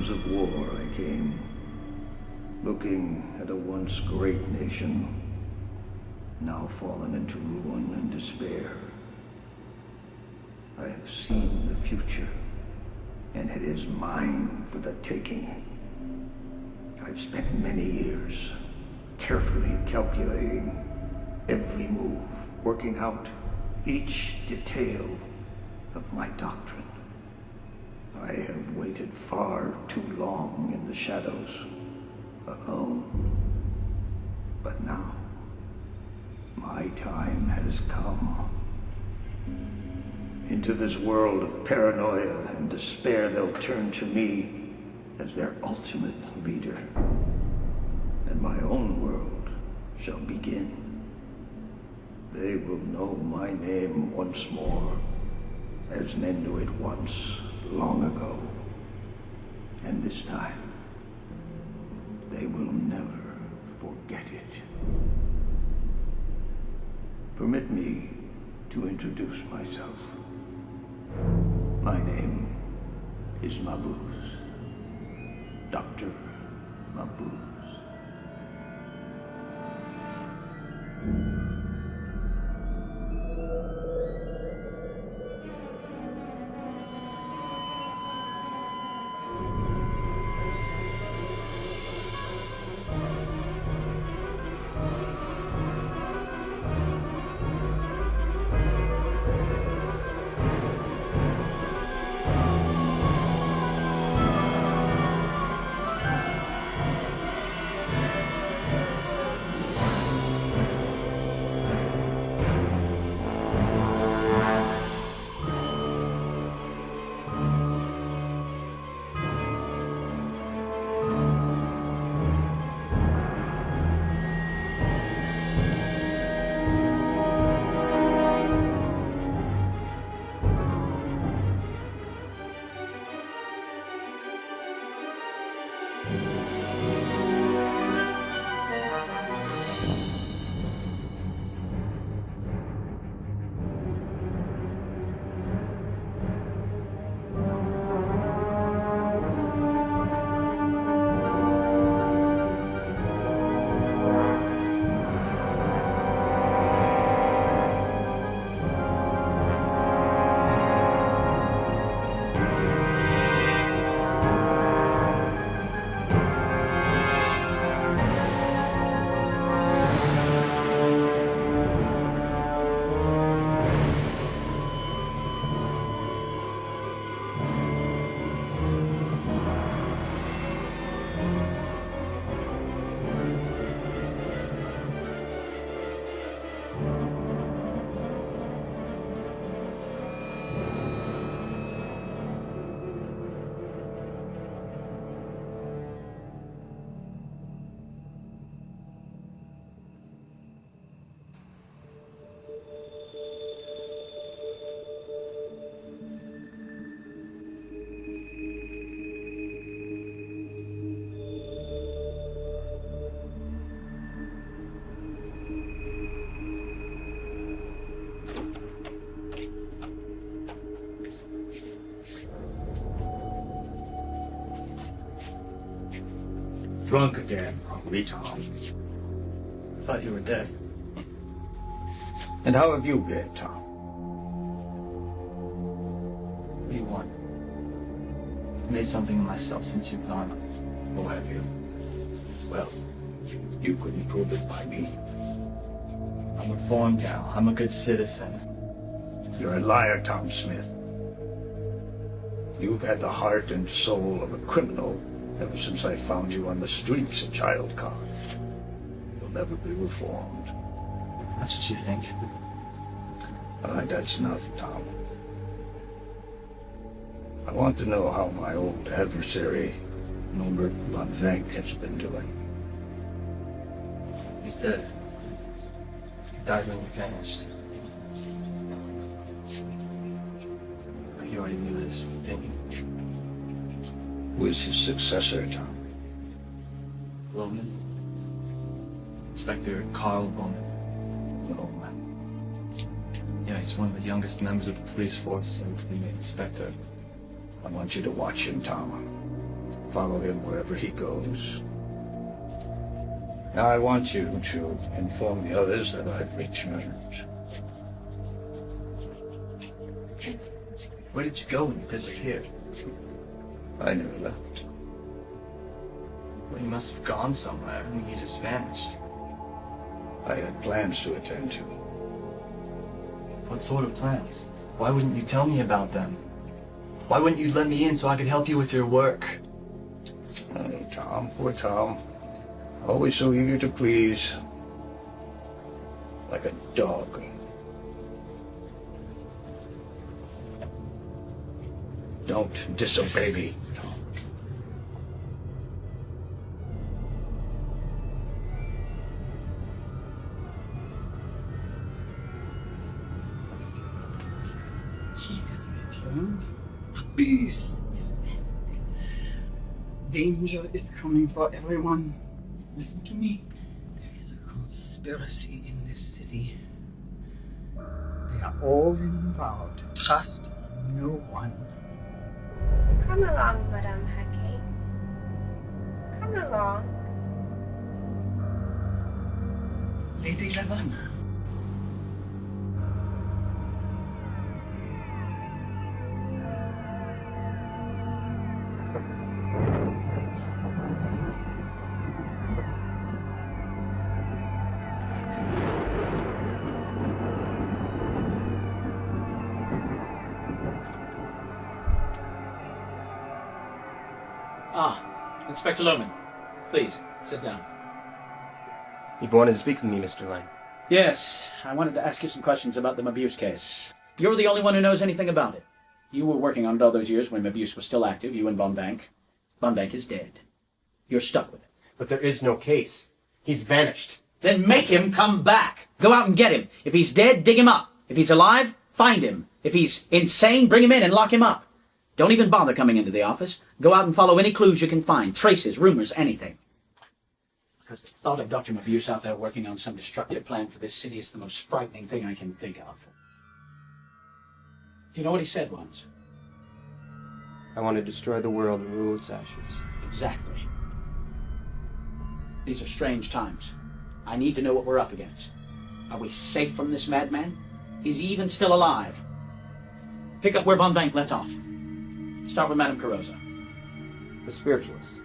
sounds of war I came, looking at a once great nation, now fallen into ruin and despair. I have seen the future, and it is mine for the taking. I've spent many years carefully calculating every move, working out each detail of my doctrine. I have waited far too long in the shadows, alone. But now, my time has come. Into this world of paranoia and despair, they'll turn to me as their ultimate leader. And my own world shall begin. They will know my name once more, as men knew it once, long ago. And this time, they will never forget it. Permit me to introduce myself. My name is Mabuz. Dr. Mabuz. Drunk again, probably, Tom. I thought you were dead. And how have you been, Tom? What do you want? I've made something of myself since you've gone. Oh, have you? Well, you couldn't prove it by me. I'm reformed now. I'm a good citizen. You're a liar, Tom Smith. You've had the heart and soul of a criminal ever since I found you on the streets of Child Con. You'll never be reformed. That's what you think? All right, that's enough, Tom. I want to know how my old adversary, Norbert von Venk, has been doing. He's dead. He died when you vanished. You already knew this, didn't you? Who is his successor, Tom? Lohman? Inspector Carl Lohman. Lohman. Yeah, he's one of the youngest members of the police force and he made inspector. I want you to watch him, Tom. follow him wherever he goes. Now I want you to inform the others that I've returned. Where did you go when you disappeared? I never left. Well, you must have gone somewhere. I mean, you just vanished. I had plans to attend to. What sort of plans? Why wouldn't you tell me about them? Why wouldn't you let me in so I could help you with your work? Oh, Tom, poor Tom. Always so eager to please. Like a dog. Don't disobey me, Tom. He has returned. Peace is back. Danger is coming for everyone. Listen to me. There is a conspiracy in this city. They are all involved. Trust no one. Come along, Madame Hackett. Come along. Lady Lavanna. Inspector Lohman, please, sit down. You've wanted to speak with me, Mr. Lang. Yes, I wanted to ask you some questions about the Mabuse case. You're the only one who knows anything about it. You were working on it all those years when Mabuse was still active, you and Von Bank. Von Bank is dead. You're stuck with it. But there is no case. He's vanished. Then make him come back. Go out and get him. If he's dead, dig him up. If he's alive, find him. If he's insane, bring him in and lock him up. Don't even bother coming into the office. Go out and follow any clues you can find. Traces, rumors, anything. Because the thought of Dr. Mabuse out there working on some destructive plan for this city is the most frightening thing I can think of. Do you know what he said once? I want to destroy the world and rule its ashes. Exactly. These are strange times. I need to know what we're up against. Are we safe from this madman? Is he even still alive? Pick up where Von Bank left off. Start with Madame Carosa. The spiritualist.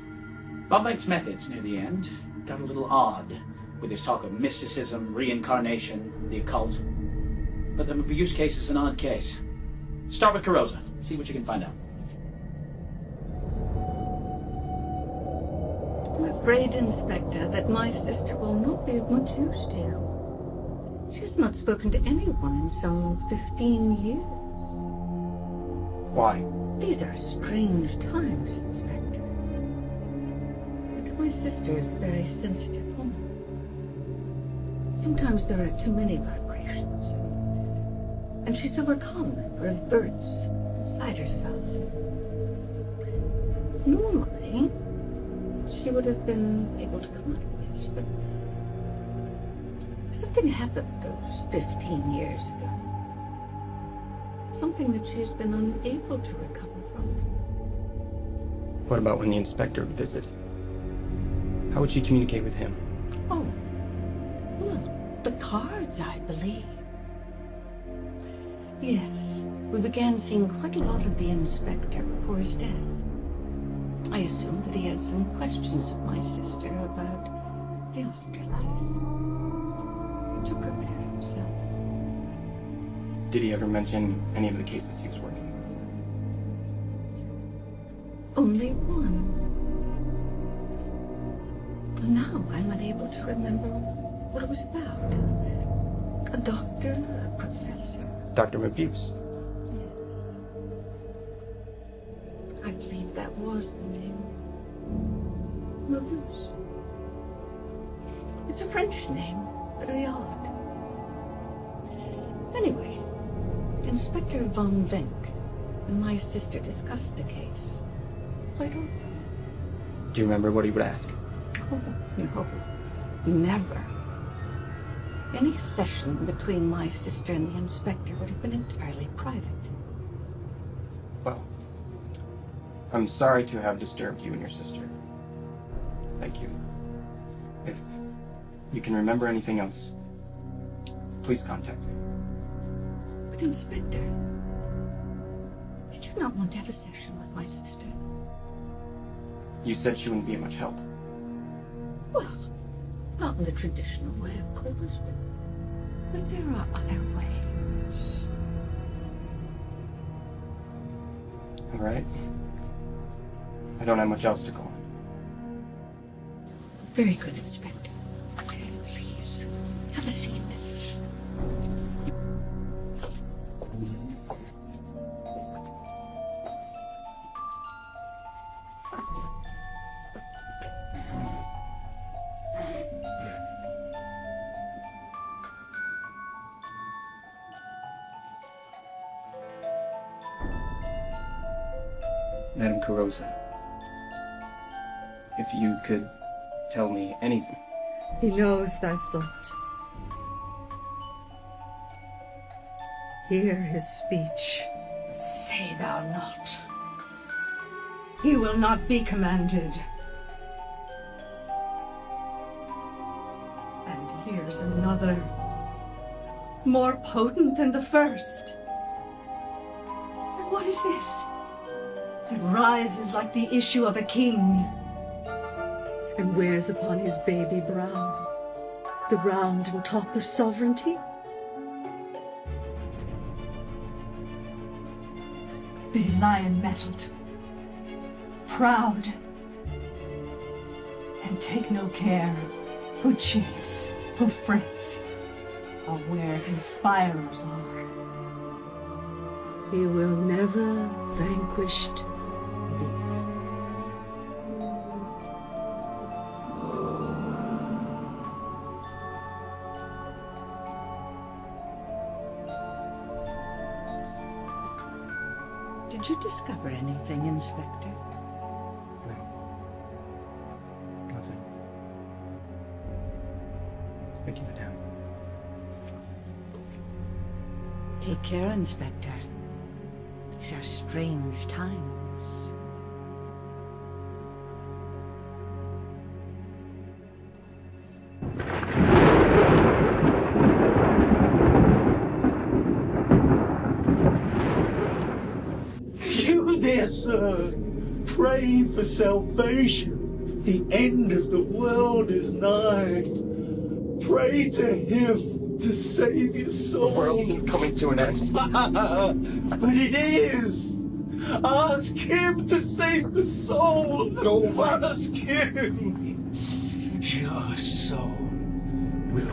Von Bank's methods near the end got a little odd, with his talk of mysticism, reincarnation, the occult. But the Mabuse case is an odd case. Start with Carosa. See what you can find out. I'm afraid, Inspector, that my sister will not be of much use to you. She has not spoken to anyone in some 15 years. Why? These are strange times, Inspector. But my sister is a very sensitive woman. Sometimes there are too many vibrations, and she's overcome and reverts inside herself. Normally, she would have been able to come out of this, but something happened those 15 years ago. Something that she's been unable to recover from. What about when the inspector would visit? How would she communicate with him? Oh, well, the cards, I believe. Yes, we began seeing quite a lot of the inspector before his death. I assumed that he had some questions of my sister about the afterlife. To prepare himself. Did he ever mention any of the cases he was working on? Only one. And now I'm unable to remember what it was about. A doctor, a professor. Dr. Mabuse. Yes. I believe that was the name. Mabuse. It's a French name, very odd. Anyway, Inspector Von Venk and my sister discussed the case quite often. Do you remember what he would ask? Oh, no, never. Any session between my sister and the inspector would have been entirely private. Well, I'm sorry to have disturbed you and your sister. Thank you. If you can remember anything else, please contact me. But Inspector, did you not want to have a session with my sister? You said she wouldn't be of much help. Well, not in the traditional way, of course, but there are other ways. All right. I don't have much else to go on. Very good, Inspector. Please, have a seat. Madame Carosa, if you could tell me anything. He knows thy thought. Hear his speech. Say thou not. He will not be commanded. And here's another, more potent than the first. And what is this? That rises like the issue of a king, and wears upon his baby brow the round and top of sovereignty? Be lion-mettled, proud, and take no care who chafes, who frets, or where conspirers are. He will never vanquished be. Did you discover anything, Inspector? No. Nothing. Thank you, Madame. Take care, Inspector. These are strange times. You there, sir. Pray for salvation. The end of the world is nigh. Pray to him to save your soul. The world isn't coming to an end. But it is. Ask him to save the soul. Go on. Ask him. Your soul will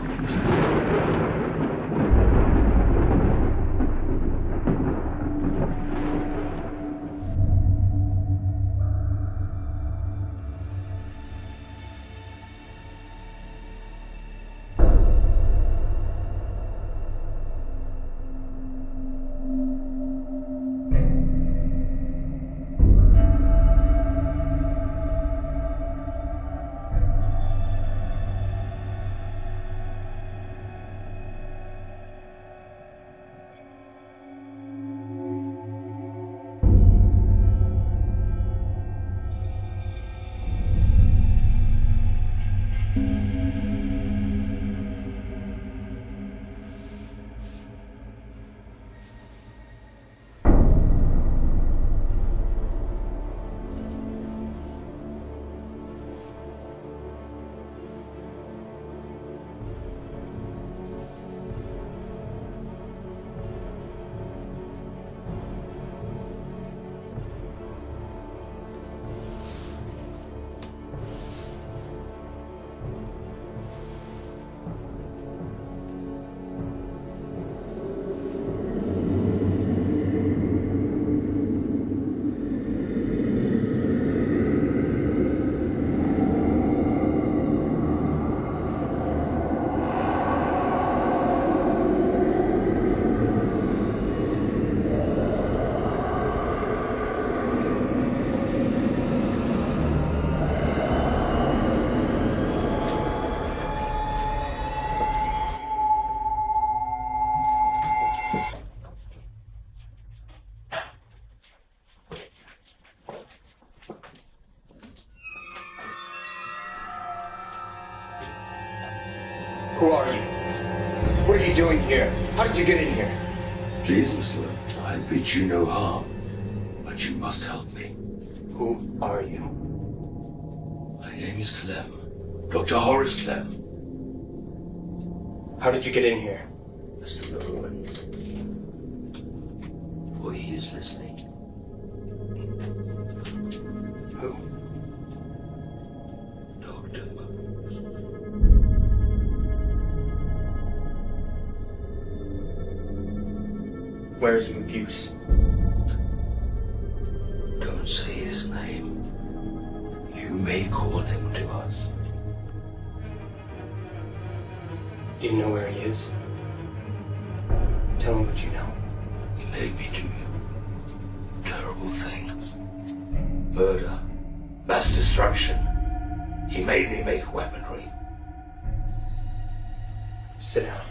Who are you? What are you doing here? How did you get in here? Please, Mr. Lim, I bid you no harm, but you must help me. Who are you? My name is Clem. Dr. Horace Clem. How did you get in here? Mr. Loman. For he is listening. Who? Dr. Mabuse. Where is Mabuse? Don't say his name. You may call him to us. Do you know where he is? Tell me what you know. He made me do terrible things. Murder. Mass destruction. He made me make weaponry. Sit down.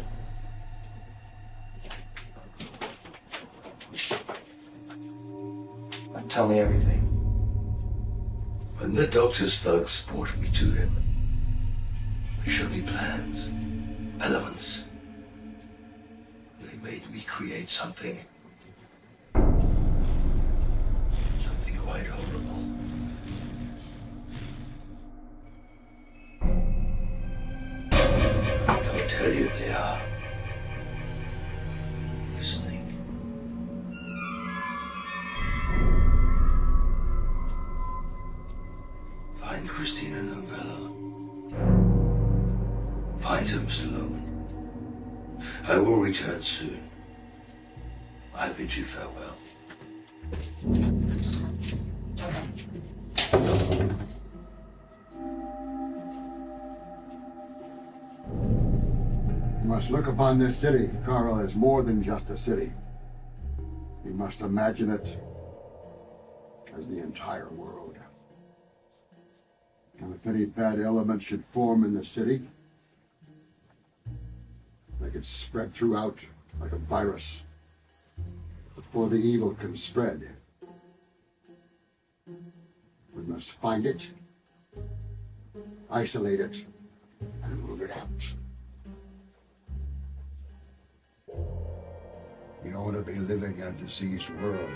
Tell me everything. When the doctor's thugs brought me to him, they showed me plans, elements. They made me create something quite horrible. I can't tell you they are. Listening. Find Christina Novello. Find her, Mr. Loman. I will return soon. I bid you farewell. You must look upon this city, Carl, as more than just a city. You must imagine it as the entire world. And if any bad element should form in the city, they could spread throughout like a virus before the evil can spread. We must find it, isolate it, and root it out. You don't want to be living in a diseased world.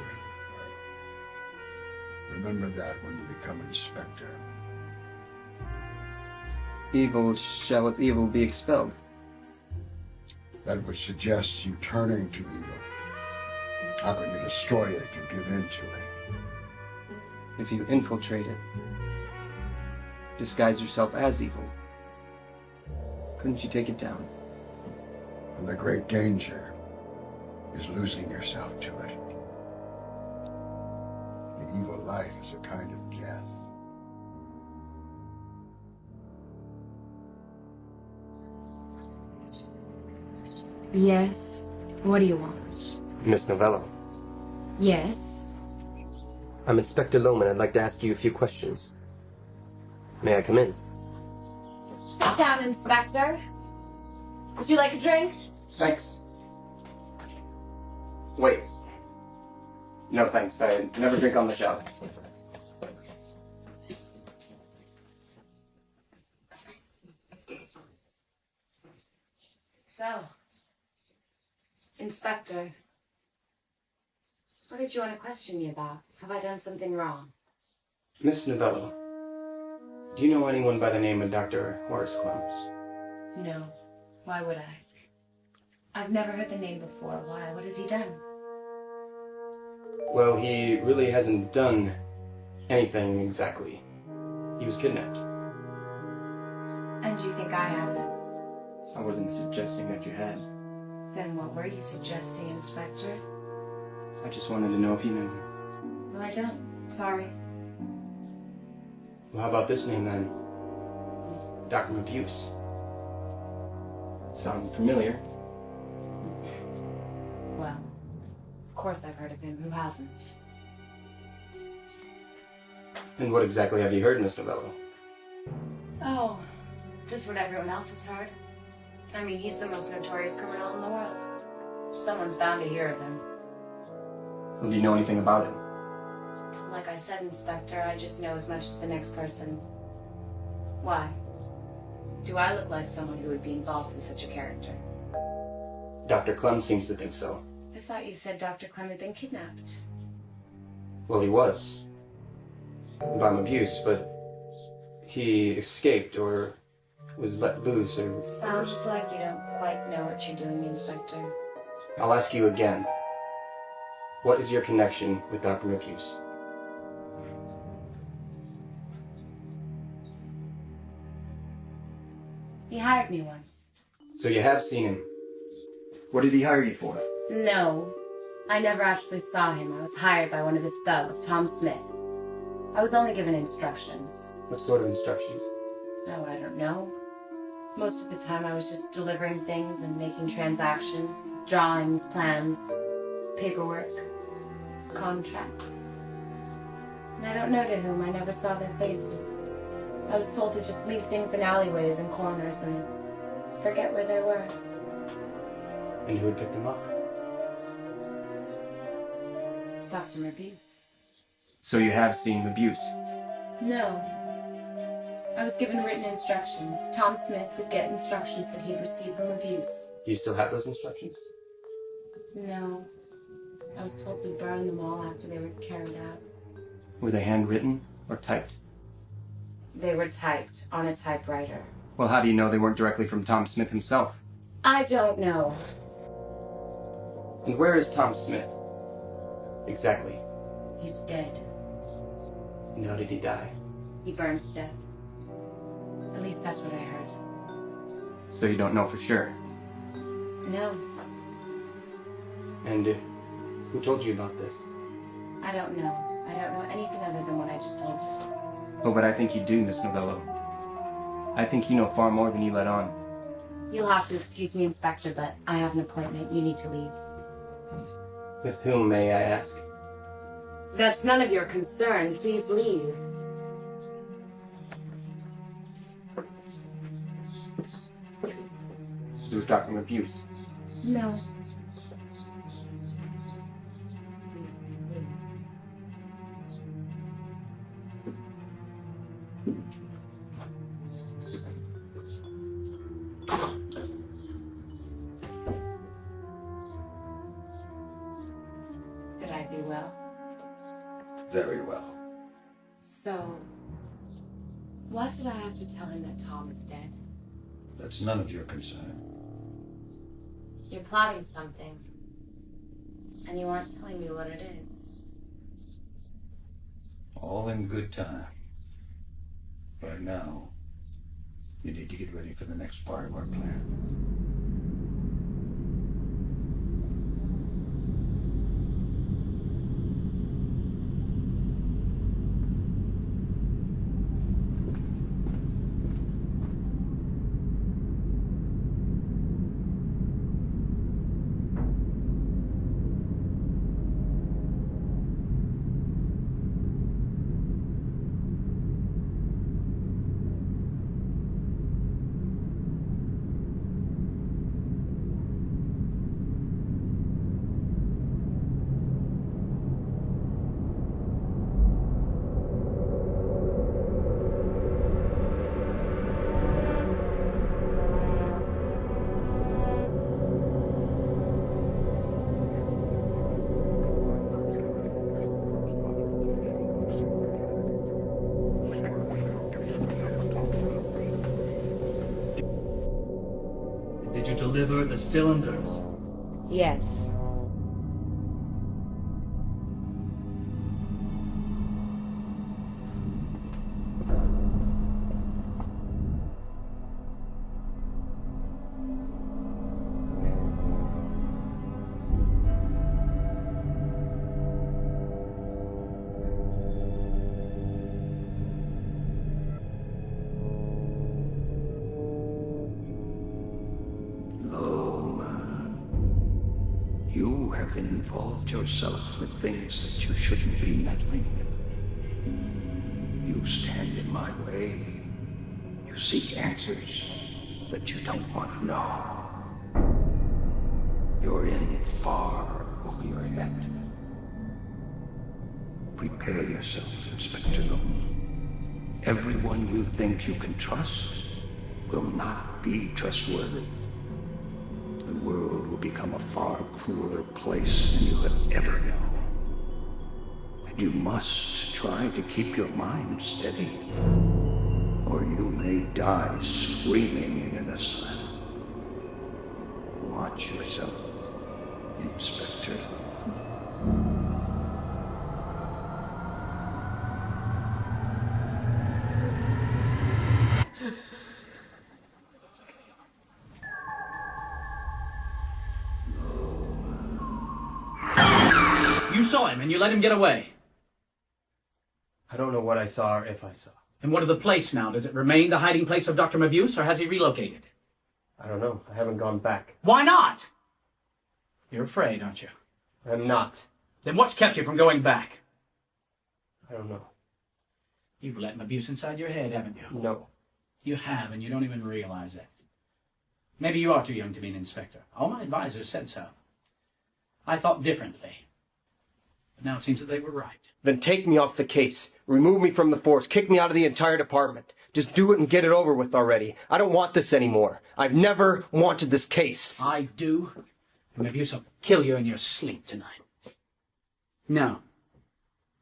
Remember that when you become Inspector. Evil shall with evil be expelled. That would suggest you turning to evil. How can you destroy it if you give in to it? If you infiltrate it, disguise yourself as evil, couldn't you take it down? And the great danger is losing yourself to it. The evil life is a kind of death. Yes? What do you want? Miss Novello. Yes? I'm Inspector Loman. I'd like to ask you a few questions. May I come in? Sit down, Inspector. Would you like a drink? Thanks. Wait. No thanks. I never drink on the job. So, Inspector, what did you want to question me about? Have I done something wrong? Miss Novello, do you know anyone by the name of Dr. Horace Clem? No. Why would I? I've never heard the name before. Why? What has he done? Well, he really hasn't done anything exactly. He was kidnapped. And you think I haven't? I wasn't suggesting that you had. Then what were you suggesting, Inspector? I just wanted to know if you knew him. Well, I don't. Sorry. Well, how about this name then? Dr. Mabuse. Sound familiar? Well, of course I've heard of him. Who hasn't? And what exactly have you heard, Miss Novello? Oh, just what everyone else has heard. I mean, he's the most notorious criminal in the world. Someone's bound to hear of him. Well, do you know anything about it? Like I said, Inspector, I just know as much as the next person. Why? Do I look like someone who would be involved with such a character? Dr. Clem seems to think so. I thought you said Dr. Clem had been kidnapped. Well, he was. By Möbius, but he escaped or was let loose or... Sounds like you don't quite know what you're doing, Inspector. I'll ask you again. What is your connection with Dr. Möbius? He hired me once. So you have seen him. What did he hire you for? No, I never actually saw him. I was hired by one of his thugs, Tom Smith. I was only given instructions. What sort of instructions? Oh, I don't know. Most of the time I was just delivering things and making transactions, drawings, plans, paperwork, contracts. And I don't know to whom. I never saw their faces. I was told to just leave things in alleyways and corners and forget where they were. And who would pick them up? Dr. Möbius. So you have seen Möbius? No. I was given written instructions. Tom Smith would get instructions that he'd received from Möbius. Do you still have those instructions? No. I was told to burn them all after they were carried out. Were they handwritten or typed? They were typed on a typewriter. Well, how do you know they weren't directly from Tom Smith himself? I don't know. And where is Tom Smith? Exactly. He's dead. And how did he die? He burned to death. At least that's what I heard. So you don't know for sure? No. And who told you about this? I don't know. I don't know anything other than what I just told you. Oh, but I think you do, Miss Novello. I think you know far more than you let on. You'll have to excuse me, Inspector, but I have an appointment. You need to leave. With whom, may I ask? That's none of your concern. Please leave. It was Dr. Möbius. No. Did I do well? Very well. So, why did I have to tell him that Tom is dead? That's none of your concern. You're plotting something, and you aren't telling me what it is. All in good time. Right now, you need to get ready for the next part of our plan. Did you deliver the cylinders? Yes. You have involved yourself with things that you shouldn't be meddling with. You stand in my way. You seek answers that you don't want to know. You're in far over your head. Prepare yourself, Inspector Gordon. Everyone you think you can trust will not be trustworthy. The world will become a far crueler place than you have ever known. And you must try to keep your mind steady, or you may die screaming in an asylum. Watch yourself, Inspector. You saw him and you let him get away. I don't know what I saw or if I saw. And what of the place now? Does it remain the hiding place of Dr. Mabuse, or has he relocated? I don't know. I haven't gone back. Why not? You're afraid, aren't you? I'm not. Then what's kept you from going back? I don't know. You've let Mabuse inside your head, haven't you? No. You have, and you don't even realize it. Maybe you are too young to be an inspector. All my advisors said so. I thought differently. But now it seems that they were right. Then take me off the case. Remove me from the force. Kick me out of the entire department. Just do it and get it over with already. I don't want this anymore. I've never wanted this case. I do. And Mabuse will kill you in your sleep tonight. No.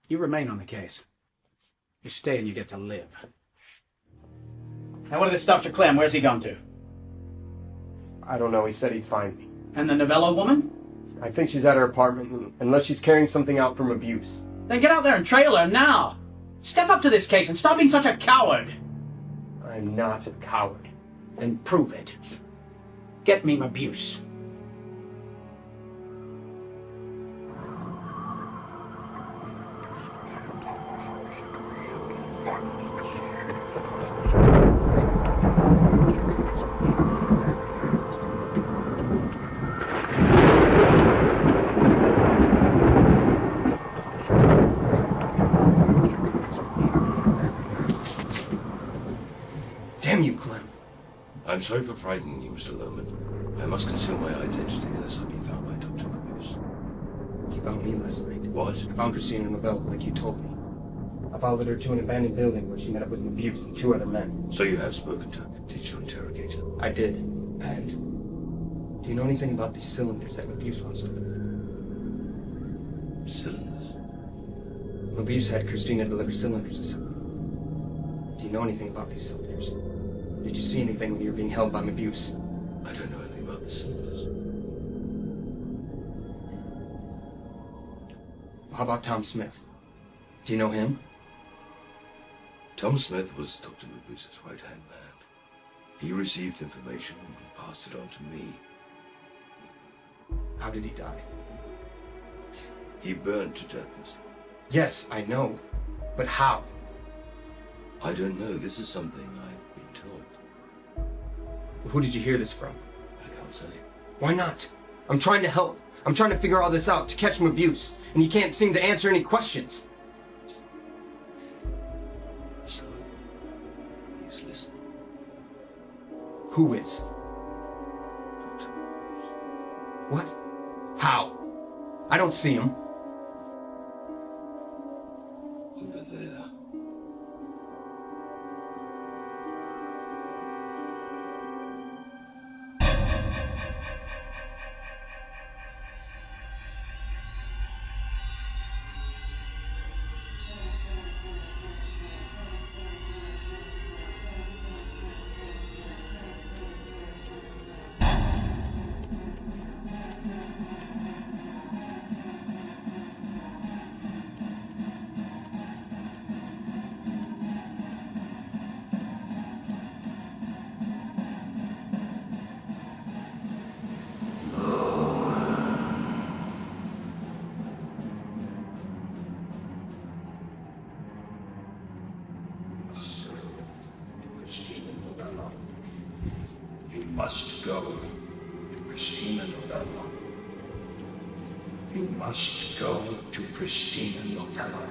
You remain on the case. You stay and you get to live. Now what of this Dr. Clem? Where's he gone to? I don't know. He said he'd find me. And the Novello woman? I think she's at her apartment, unless she's carrying something out from Mabuse. Then get out there and trail her now. Step up to this case and stop being such a coward. I'm not a coward. Then prove it. Get me Mabuse. Damn you, Clem. I'm sorry for frightening you, Mr. Lohman. I must conceal my identity lest I be found by Dr. Mabuse. He found me last night. What? I found Christina Novello, like you told me. I followed her to an abandoned building where she met up with Mabuse and 2 other men. So you have spoken to her. Did you interrogate her? I did. And do you know anything about these cylinders that Mabuse wants to deliver? Cylinders? Mabuse had Christina deliver cylinders to someone. Do you know anything about these cylinders? Did you see anything when you were being held by Mabuse? I don't know anything about the cylinders. How about Tom Smith? Do you know him? Tom Smith was Dr. Mabuse's right-hand man. He received information and passed it on to me. How did he die? He burned to death, Mr. Yes, I know. But how? I don't know. This is something I've been told. Who did you hear this from? I can't say. Why not? I'm trying to help. I'm trying to figure all this out, to catch Mabuse, and you can't seem to answer any questions. Mr. Lohman, he's listening. Who is? Dr. Mabuse. What? How? I don't see him. Over there. You must go to Christina Novello. You must go to Christina Novello.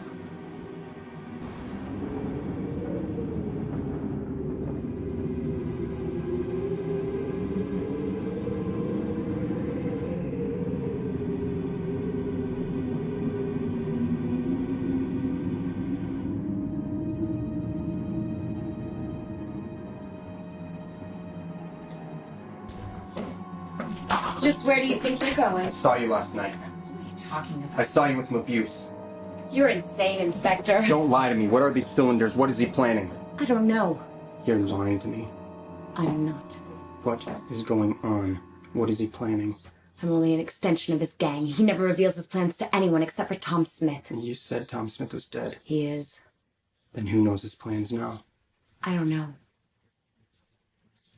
Just where do you think you're going? I saw you last night. What are you talking about? I saw you with Mobius. You're insane, Inspector. Don't lie to me. What are these cylinders? What is he planning? I don't know. You're lying to me. I'm not. What is going on? What is he planning? I'm only an extension of his gang. He never reveals his plans to anyone except for Tom Smith. You said Tom Smith was dead. He is. Then who knows his plans now? I don't know.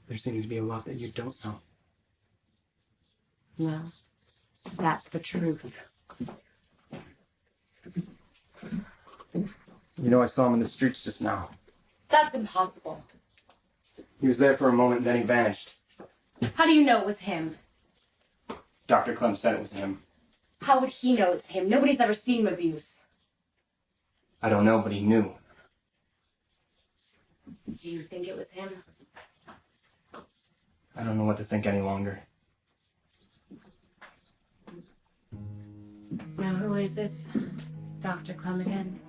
There seems to be a lot that you don't know. Well, that's the truth. You know, I saw him in the streets just now. That's impossible. He was there for a moment, then he vanished. How do you know it was him? Dr. Clem said it was him. How would he know it's him? Nobody's ever seen Mobius. I don't know, but he knew. Do you think it was him? I don't know what to think any longer. Now, who is this Dr. Clem again?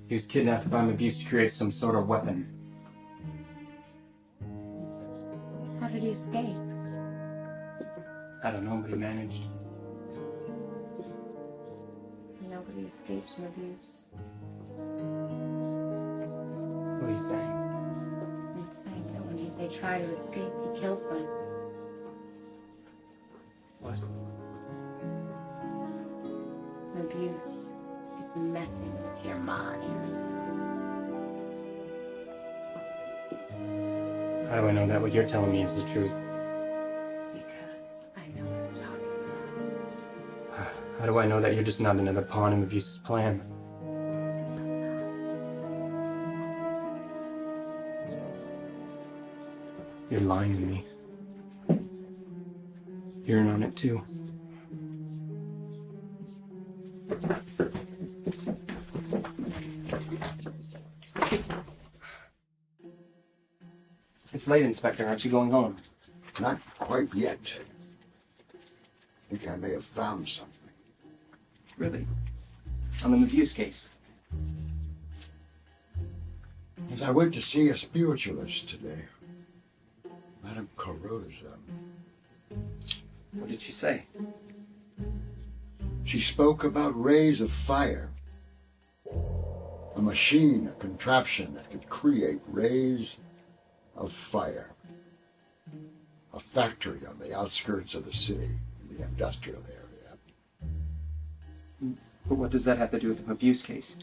He was kidnapped by Mobius to create some sort of weapon. How did he escape? I don't know, but he managed. Nobody escapes Mobius. What are you saying? I'm saying that when they try to escape, he kills them. What? Mobius is messing with your mind. How do I know that what you're telling me is the truth? Because I know what you're talking about. How do I know that you're just not another pawn in Mobius' plan? Because I'm not. You're lying to me. You're in on it too. It's late, Inspector. Aren't you going home? Not quite yet. I think I may have found something. Really? On the Mobius case? As I went to see a spiritualist today, Madame Carosa. What did she say? She spoke about rays of fire. A machine, a contraption that could create rays of fire. A factory on the outskirts of the city, in the industrial area. But what does that have to do with the Mobius case?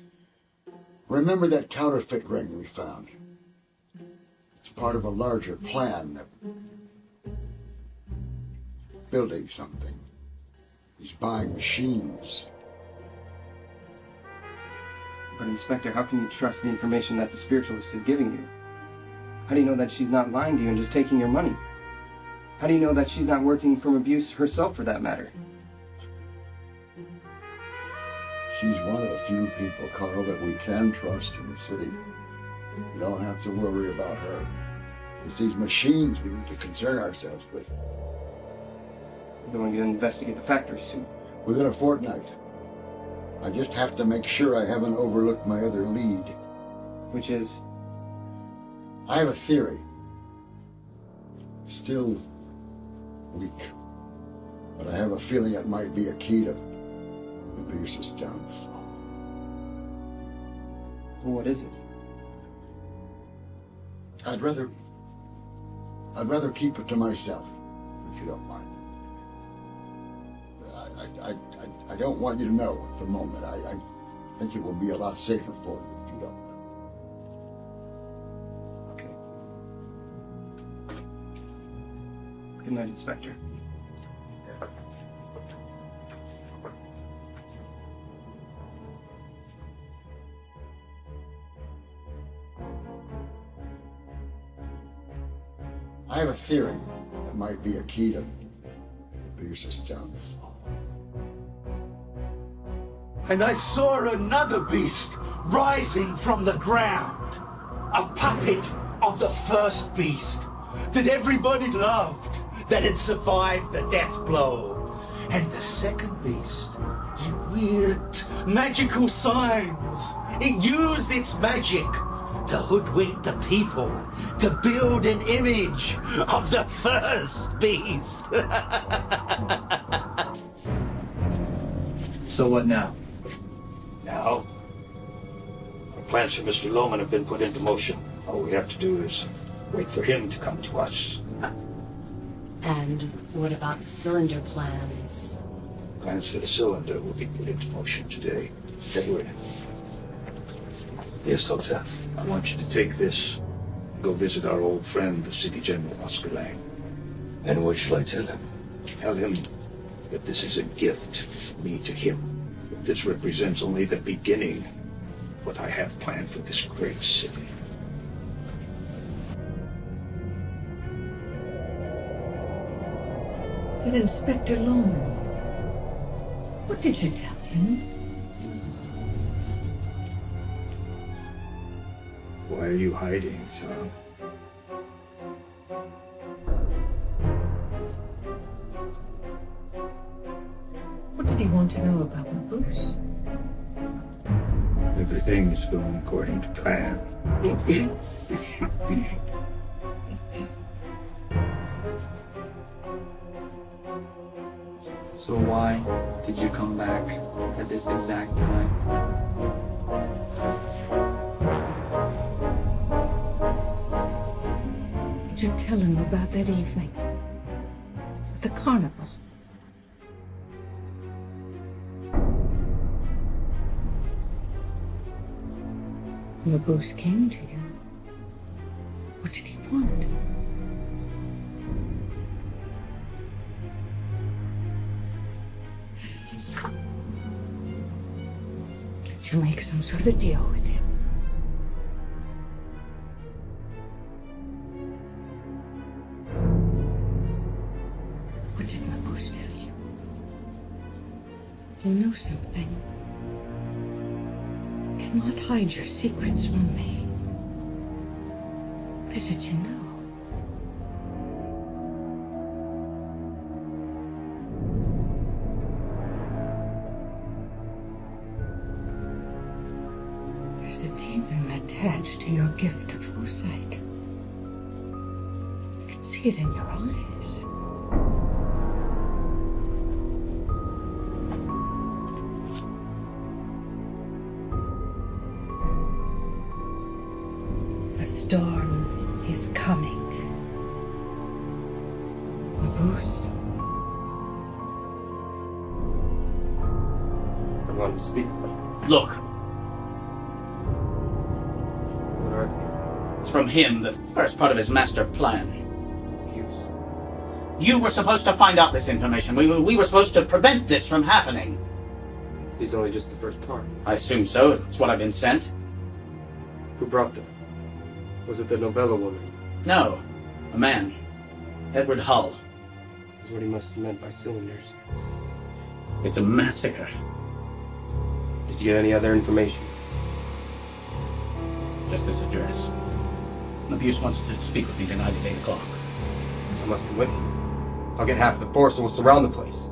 Remember that counterfeit ring we found? It's part of a larger plan of building something. He's buying machines. But Inspector, how can you trust the information that the spiritualist is giving you? How do you know that she's not lying to you and just taking your money? How do you know that she's not working for Mobius herself, for that matter? She's one of the few people, Carl, that we can trust in the city. You don't have to worry about her. It's these machines we need to concern ourselves with. We're going to investigate the factory soon. Within a fortnight. I just have to make sure I haven't overlooked my other lead. Which is? I have a theory. It's still weak. But I have a feeling it might be a key to Mobius' downfall. Well, what is it? I'd rather keep it to myself, if you don't mind. I don't want you to know at the moment. I think it will be a lot safer for you if you don't. Okay. Good night, Inspector. I have a theory that might be a key to Mobius' downfall. And I saw another beast rising from the ground. A puppet of the first beast that everybody loved, that had survived the death blow. And the second beast had weird magical signs. It used its magic to hoodwink the people, to build an image of the first beast. So what now? Now, our plans for Mr. Lohman have been put into motion. All we have to do is wait for him to come to us. And what about the cylinder plans? Plans for the cylinder will be put into motion today. Edward. Yes, Doctor. I want you to take this and go visit our old friend, the City General, Oscar Lang. And what shall I tell him? Tell him that this is a gift from me to him. That this represents only the beginning of what I have planned for this great city. But Inspector Lohman, what did you tell him? Why are you hiding, John? What did he want to know about Mabuse? Everything is going according to plan. So why did you come back at this exact time? Did you tell him about that evening? At the carnival? Mabuse came to you. What did he want? Did you make some sort of deal with him? What did Mabuse tell you? You know something. You cannot hide your secrets from me. What is it you know? There's a demon attached to your gift of foresight. I can see it in your eyes. A storm is coming. Mabuse. I wanted to speak to them. Look, What are they? it's from him, the first part of his master plan. You were supposed to find out this information. We were supposed to prevent this from happening. These are only just the first part. I assume so. It's what I've been sent. Who brought them? Was it the novella woman? No, a man. Edward Hull. Is what he must have meant by cylinders. It's a massacre. Did you get any other information? Just this address. Mabuse wants to speak with me tonight at 8 o'clock. I must come with you. I'll get half the force and we'll surround the place.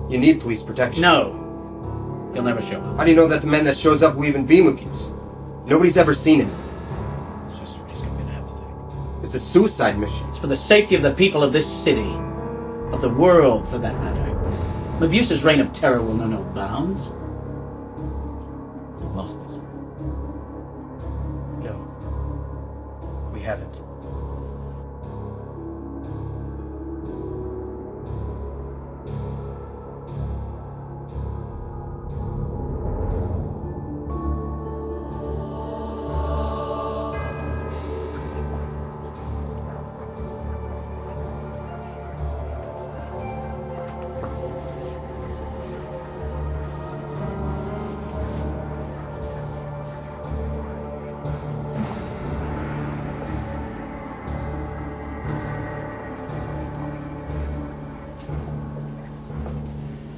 You need police protection. No. He'll never show up. How do you know that the man that shows up will even be Mabuse? Nobody's ever seen him. It's just a risk I'm gonna have to take. It's a suicide mission. It's for the safety of the people of this city. Of the world, for that matter. Mabuse's reign of terror will know no bounds. We've lost this. No. We haven't.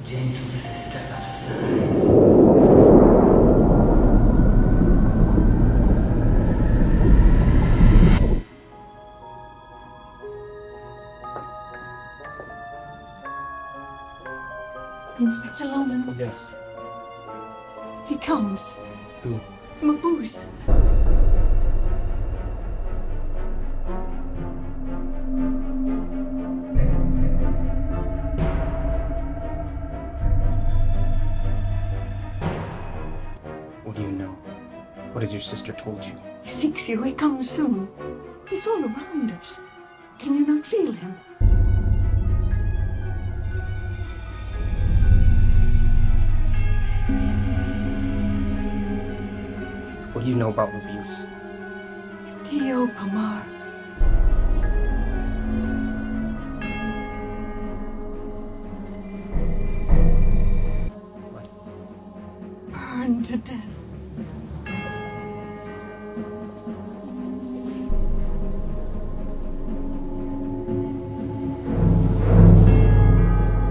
Gentle sister of science. Inspector Lohman. Yes. He comes. Who? Mabuse. because your sister told you. He seeks you. He comes soon. He's all around us. Can you not feel him? What do you know about abuse? Dio Pamar. Burned to death.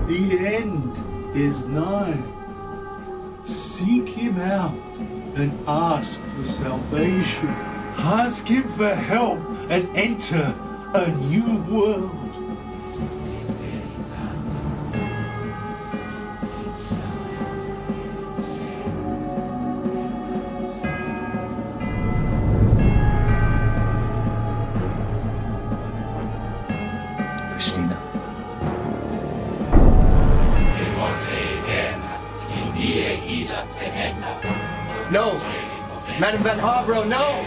The end is nigh. Seek him out and ask for salvation. Ask him for help and enter a new world. Christina. No! Madame Van Harbro, no!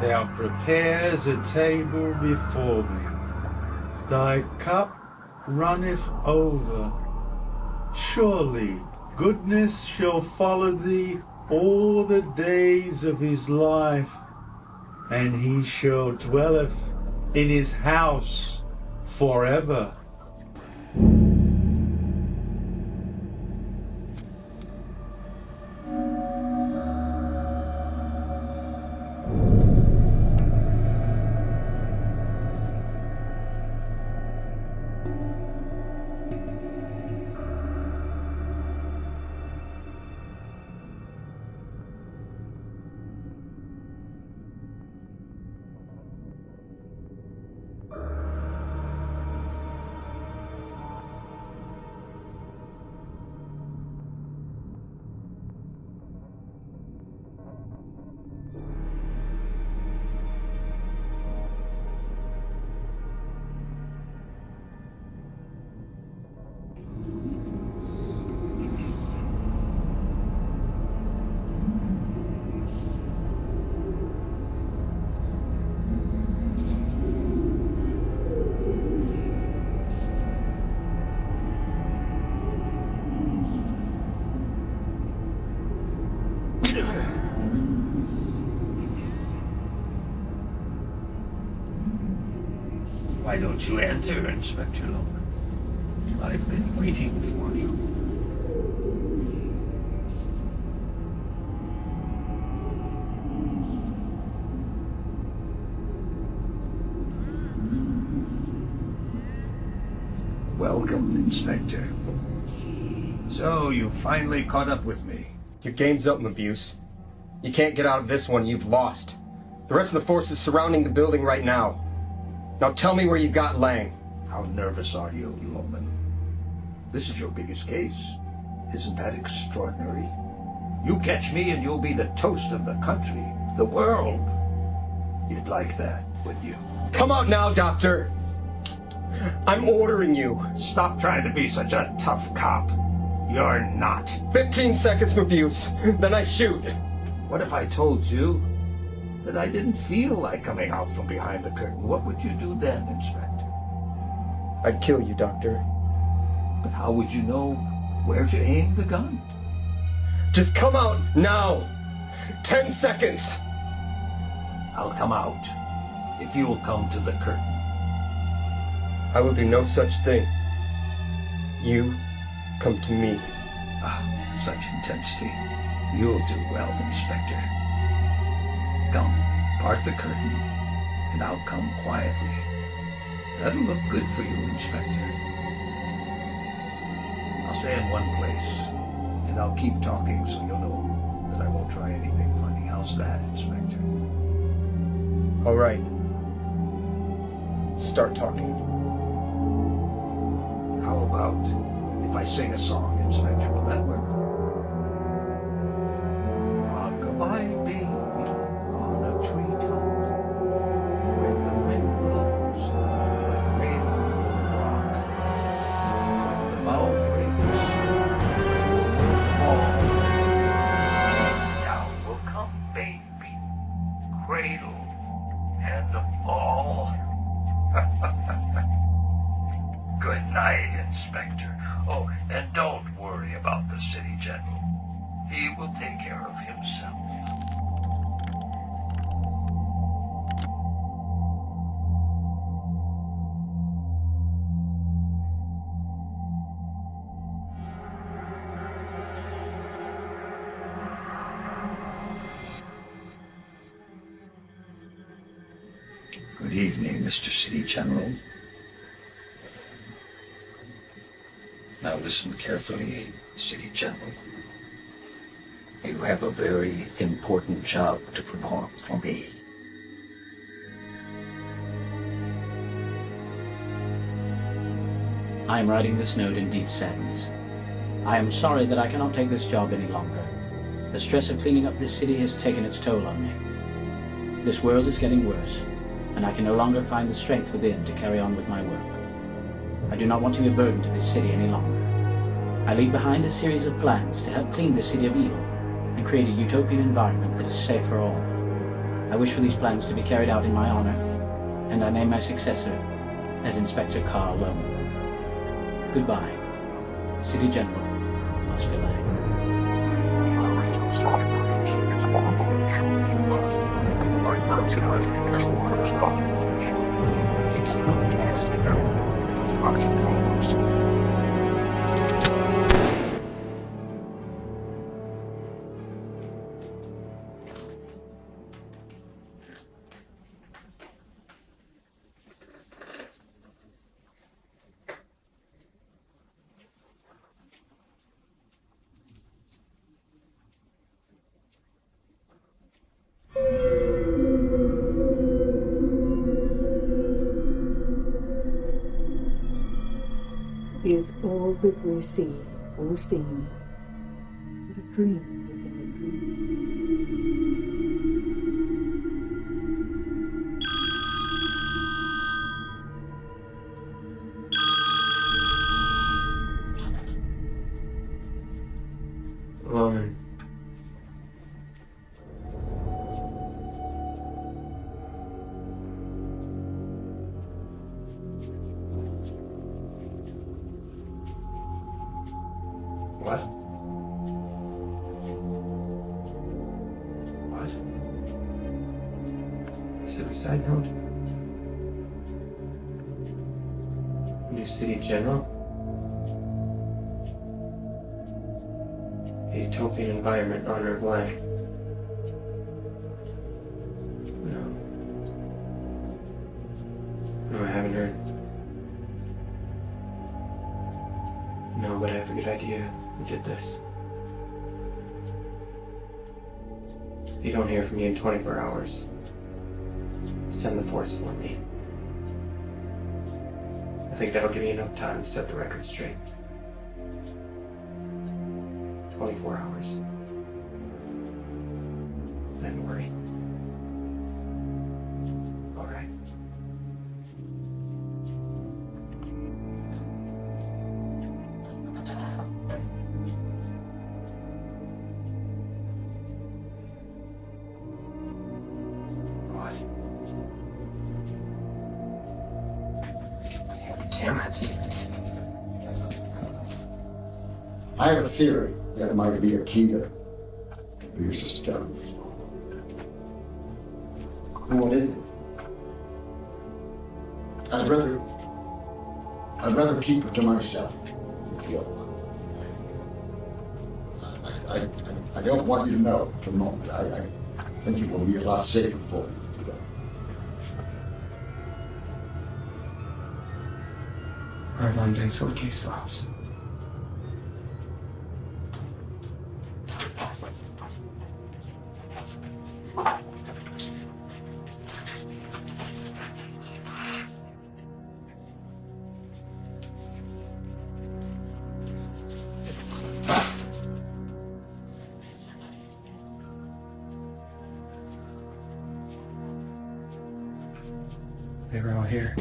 Thou prepares a table before me. Thy cup runneth over. Surely goodness shall follow thee all the days of his life, and he shall dwelleth in his house forever. Why don't you enter, Inspector Logan? I've been waiting for you. Welcome, Inspector. So, you finally caught up with me. Your game's up, Mobius. You can't get out of this one, you've lost. The rest of the force is surrounding the building right now. Now tell me where you've got Lang. How nervous are you, Loman? This is your biggest case. Isn't that extraordinary? You catch me and you'll be the toast of the country, the world. You'd like that, wouldn't you? Come out now, Doctor! I'm ordering you. Stop trying to be such a tough cop. You're not. 15 seconds, Mobius. Then I shoot. What if I told you that I didn't feel like coming out from behind the curtain? What would you do then, Inspector? I'd kill you, Doctor. But how would you know where to aim the gun? Just come out now. 10 seconds. I'll come out if you'll come to the curtain. I will do no such thing. You come to me. Ah, such intensity. You'll do well, Inspector. Come, part the curtain, Now come quietly. That'll look good for you, Inspector. I'll stay in one place, and I'll keep talking so you'll know that I won't try anything funny. How's that, Inspector? All right. Start talking. How about if I sing a song, Inspector? Will that work? Rock-a-bye, baby, on a treetop. When the wind blows, the cradle will rock. When the bough breaks, it will fall. Down will come baby, cradle and fall. Good night, Inspector. Oh, and don't worry about the city general. He will take care of himself. Good evening, Mr. City General. Now listen carefully, City General. You have a very important job to perform for me. I am writing this note in deep sadness. I am sorry that I cannot take this job any longer. The stress of cleaning up this city has taken its toll on me. This world is getting worse, and I can no longer find the strength within to carry on with my work. I do not want to be a burden to this city any longer. I leave behind a series of plans to help clean the city of evil and create a utopian environment that is safe for all. I wish for these plans to be carried out in my honor, and I name my successor as Inspector Carl Lohman. Goodbye, City General Oscar Lang. Is all that we see or seem but a dream within a dream? Lohman. What? What? Suicide note? New City General? A utopian environment, honor blank. No. No, I haven't heard. No, but I have a good idea who did this. If you don't hear from me in 24 hours, send the force for me. I think that'll give me enough time to set the record straight. 24 hours. Then worry. All right. Damn it. I have a theory that it might be a key to Pierce's downfall. And what is it? I'd rather keep it to myself, if you don't mind. I don't want you to know for the moment. I think it will be a lot safer for you. are Von Venk's old case files. They were all here.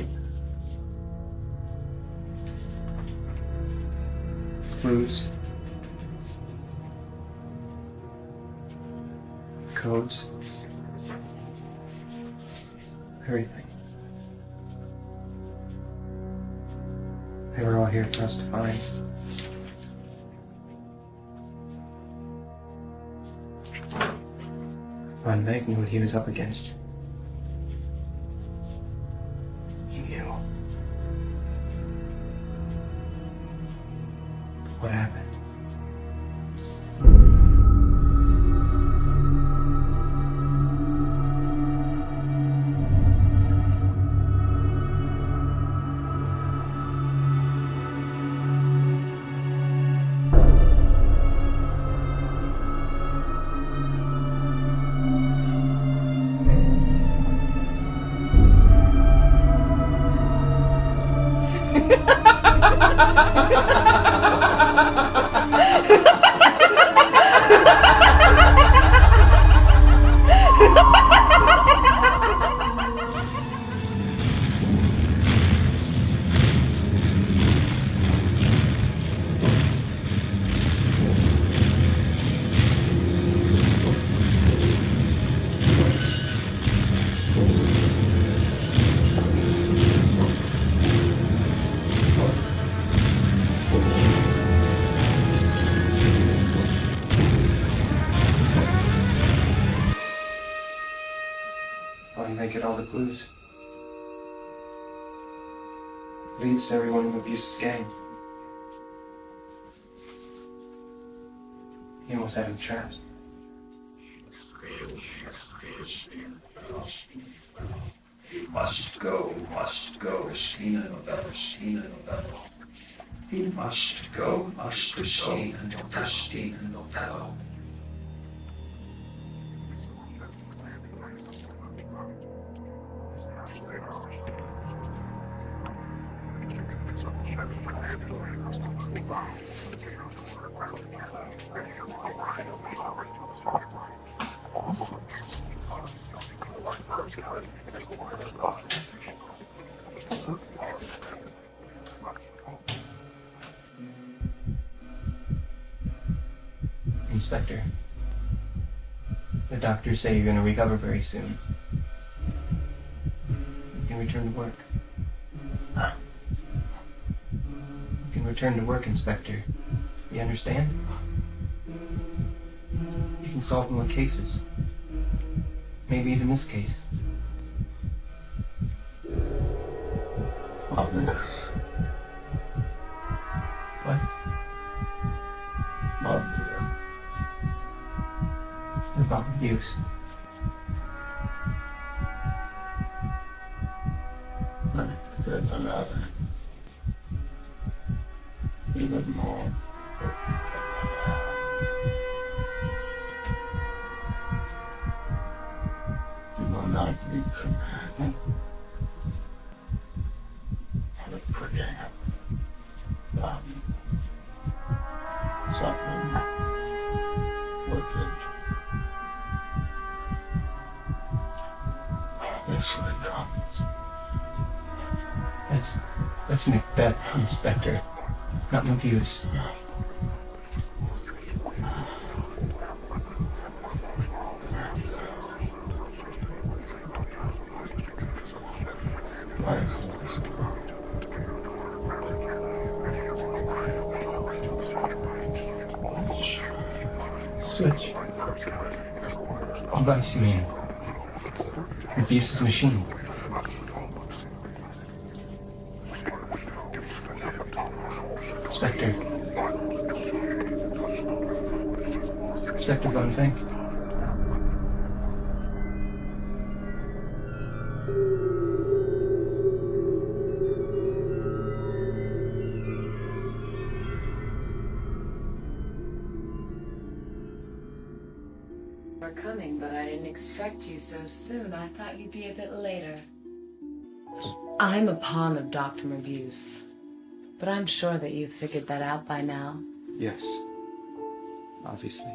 Clues. Codes. Everything. They were all here for us to find. Von Venk knew what he was up against. He knew. What happened? They get all the clues. Leads to everyone in Abuse's gang. He almost had him trapped. He must go, Christina Novello, Christina Novello. He must go, Christina Novello. Inspector, the doctors say you're going to recover very soon. You can return to work. You can return to work, Inspector. You understand? You can solve more cases. Maybe even this case. Obvious. What? Obvious. What about abuse? I said another. Even more. You will not be commanded. But forget something with it. This way comes. That's Macbeth, Inspector. Not Abuse. Switch. Device, you mean? Abuse's machine. Inspector. Inspector Von Venk. We're coming, but I didn't expect you so soon. I thought you'd be a bit later. I'm a pawn of Dr. Mabuse, but I'm sure that you've figured that out by now. Yes. Obviously.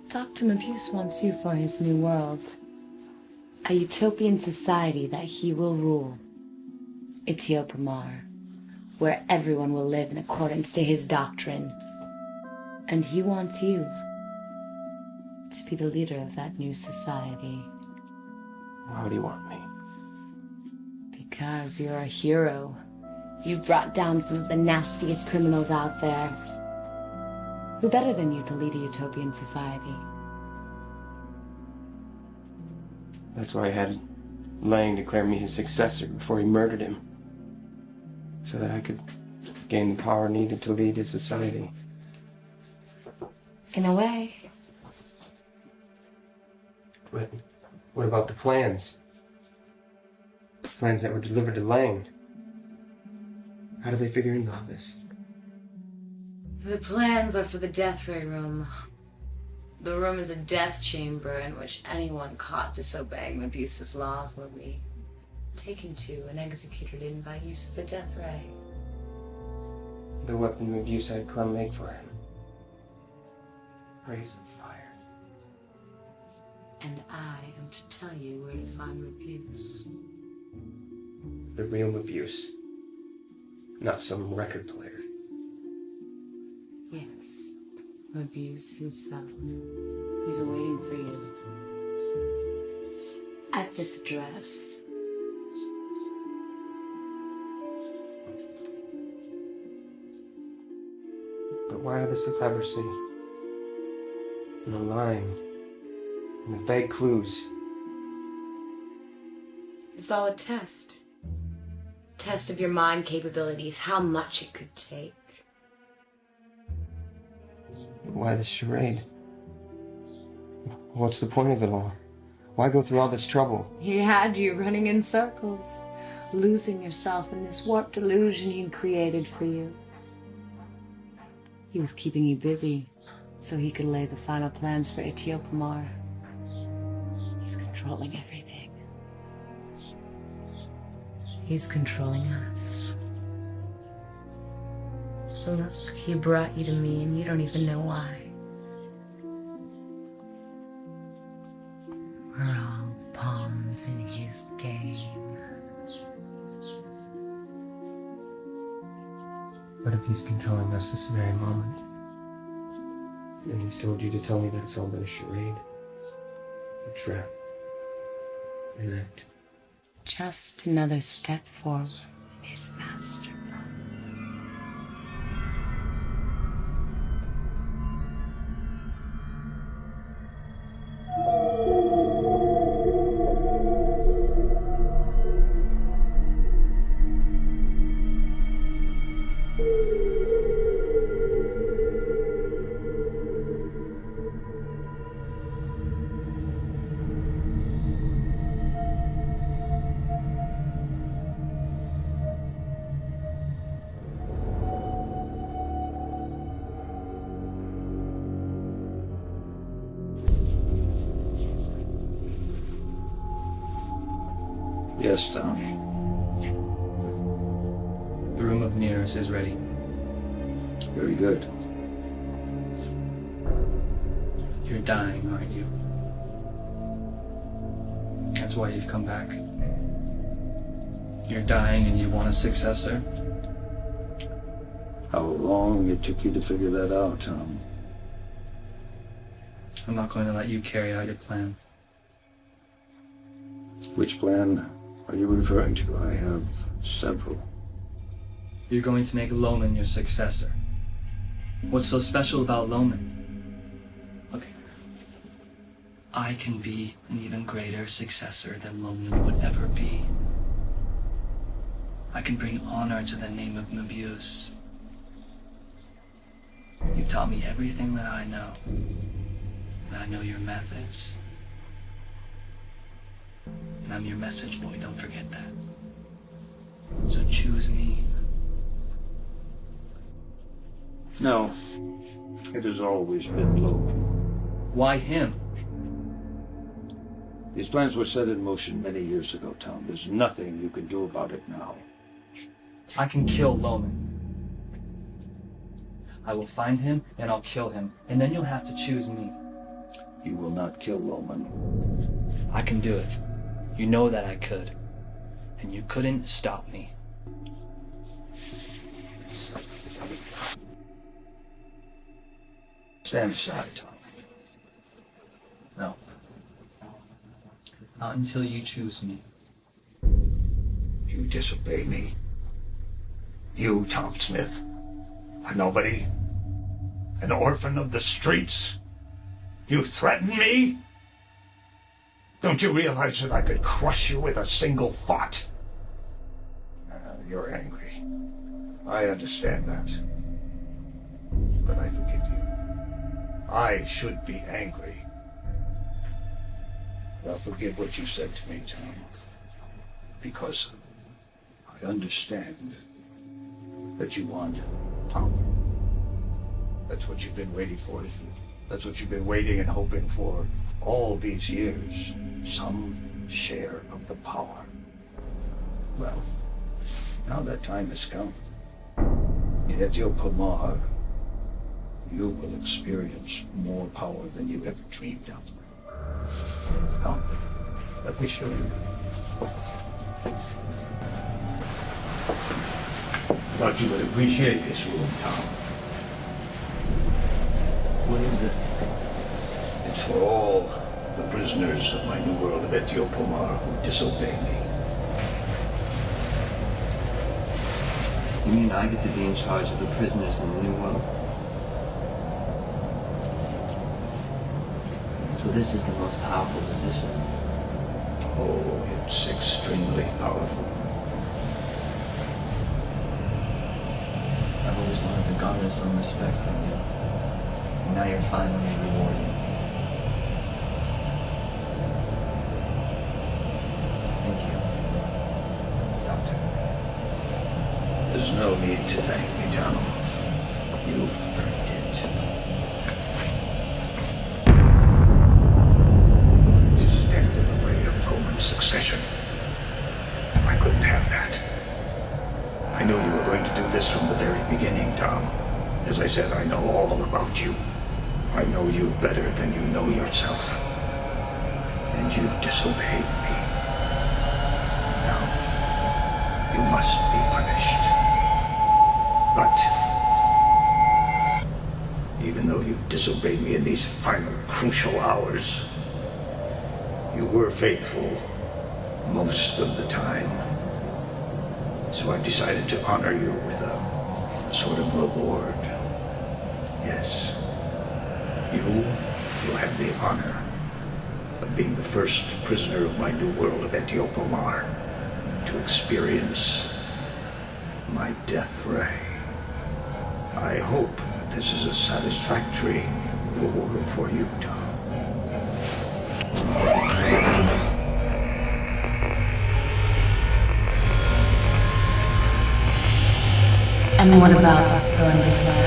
Dr. Mabuse wants you for his new world. A utopian society that he will rule. Etiopamar, where everyone will live in accordance to his doctrine. And he wants you to be the leader of that new society. Why would he want me? Because you're a hero. You brought down some of the nastiest criminals out there. Who better than you to lead a utopian society? That's why I had Lang declare me his successor before he murdered him. So that I could gain the power needed to lead his society. In a way. But what about the plans? Plans that were delivered to Lang. How do they figure into all this? The plans are for the death ray room. The room is a death chamber in which anyone caught disobeying Mabuse's laws will be taken to and executed in by use of the death ray. The weapon Mabuse had Clem make for him. Rays of fire. And I am to tell you where to find Mabuse. The real Mabuse. Not some record player. Yes, Mabuse himself. He's waiting for you. At this address. But why all the celebrity? And the lying? And the vague clues? It's all a test. Test of your mind capabilities, how much it could take. Why this charade? What's the point of it all? Why go through all this trouble? He had you running in circles, losing yourself in this warped illusion he'd created for you. He was keeping you busy so he could lay the final plans for Etiopamar. He's controlling everything. He's controlling us. Look, he brought you to me and you don't even know why. We're all pawns in his game. What if he's controlling us this very moment? And he's told you to tell me that it's all been a charade? A trap? An act? Just another step forward in his master plan. Yes, Tom. The Room of Mirrors is ready. Very good. You're dying, aren't you? That's why you've come back. You're dying and you want a successor? How long it took you to figure that out, Tom? I'm not going to let you carry out your plan. Which plan are you referring to? I have several. You're going to make Loman your successor. What's so special about Loman? Okay. I can be an even greater successor than Loman would ever be. I can bring honor to the name of Mabuse. You've taught me everything that I know, and I know your methods. And I'm your message boy, don't forget that. So choose me. No, it has always been Logan. Why him? These plans were set in motion many years ago, Tom. There's nothing you can do about it now. I can kill Loman. I will find him and I'll kill him, and then you'll have to choose me. You will not kill Loman. I can do it. You know that I could. And you couldn't stop me. Stand aside, Tom. No. Not until you choose me. You disobey me. You, Tom Smith. A nobody. An orphan of the streets. You threaten me? Don't you realize that I could crush you with a single thought? You're angry. I understand that. But I forgive you. I should be angry. I'll forgive what you said to me, Tom. Because I understand that you want power. That's what you've been waiting for. That's what you've been waiting and hoping for all these years. Some share of the power. Well, now that time has come. In Etiopamar, you will experience more power than you ever dreamed of. Come, let me show you. Thought you would appreciate this room, Tom. What is it? It's for all the prisoners of my new world of Etiopamar who disobey me. You mean I get to be in charge of the prisoners in the new world? So this is the most powerful position. Oh, it's extremely powerful. I've always wanted to garner some respect from you. And now you're finally rewarding me. Thank you, Doctor. There's no need to thank me, Tom. You earned it. To stand in the way of Coleman's succession. I couldn't have that. I knew you were going to do this from the very beginning, Tom. As I said, I know all about you. I know you better than you know yourself. And you disobeyed me. Now, you must be punished. But, even though you disobeyed me in these final, crucial hours, you were faithful most of the time. So I decided to honor you with a sort of reward. Yes. You have the honor of being the first prisoner of my new world of Etiopamar to experience my death ray. I hope that this is a satisfactory reward for you, Tom. And what about the cylinder plan?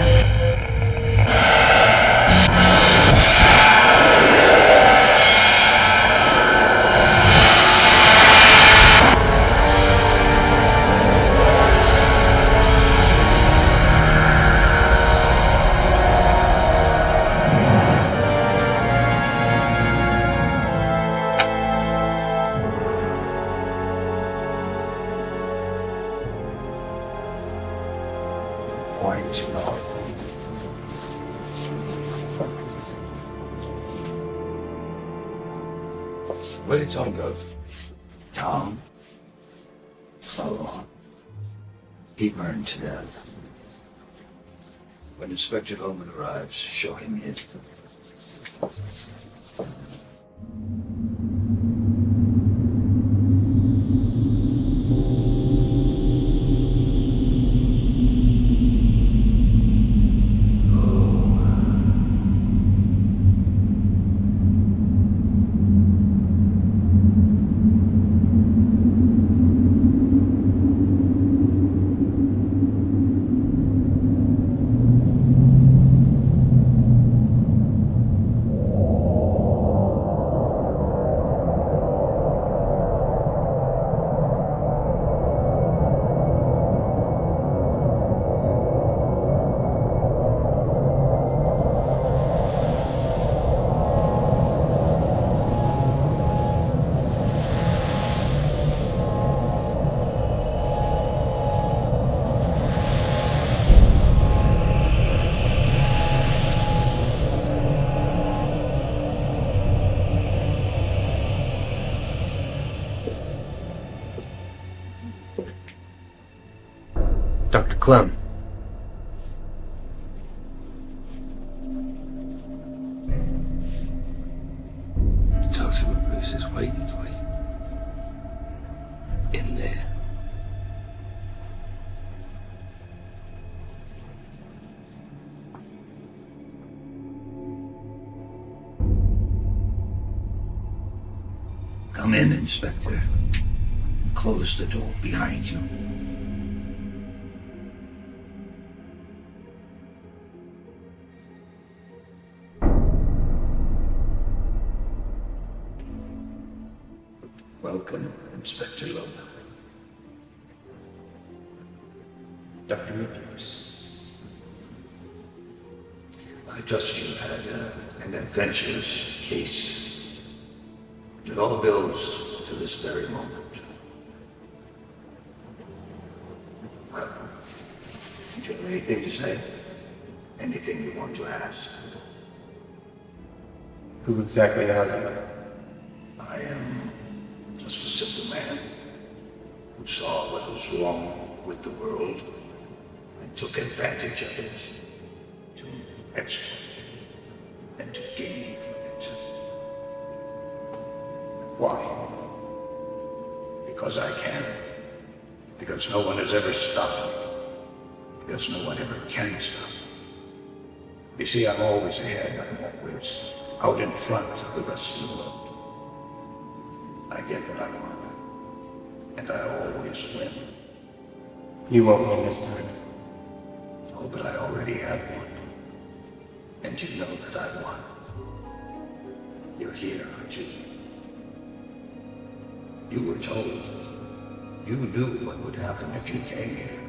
Quite not. Where did Tom go? Tom? Oh, he burned to death. When Inspector Loman arrives, show him in. Clem. Talk to me, Bruce. Is waiting for you. In there. Come in, Inspector. Close the door behind you. Welcome, Inspector Loeb. Dr. Pierce. I trust you've had an adventurous case. It all builds to this very moment. Well, do you have anything to say? Anything you want to ask? Who exactly are you? I am just a simple man who saw what was wrong with the world and took advantage of it to exploit it and to gain from it. Why? Because I can. Because no one has ever stopped me. Because no one ever can stop me. You see, I'm always ahead. I'm always out in front of the rest of the world. I get what I want. And I always win. You won't win this time. Oh, but I already have won. And you know that I won. You're here, aren't you? You were told. You knew what would happen if you came here.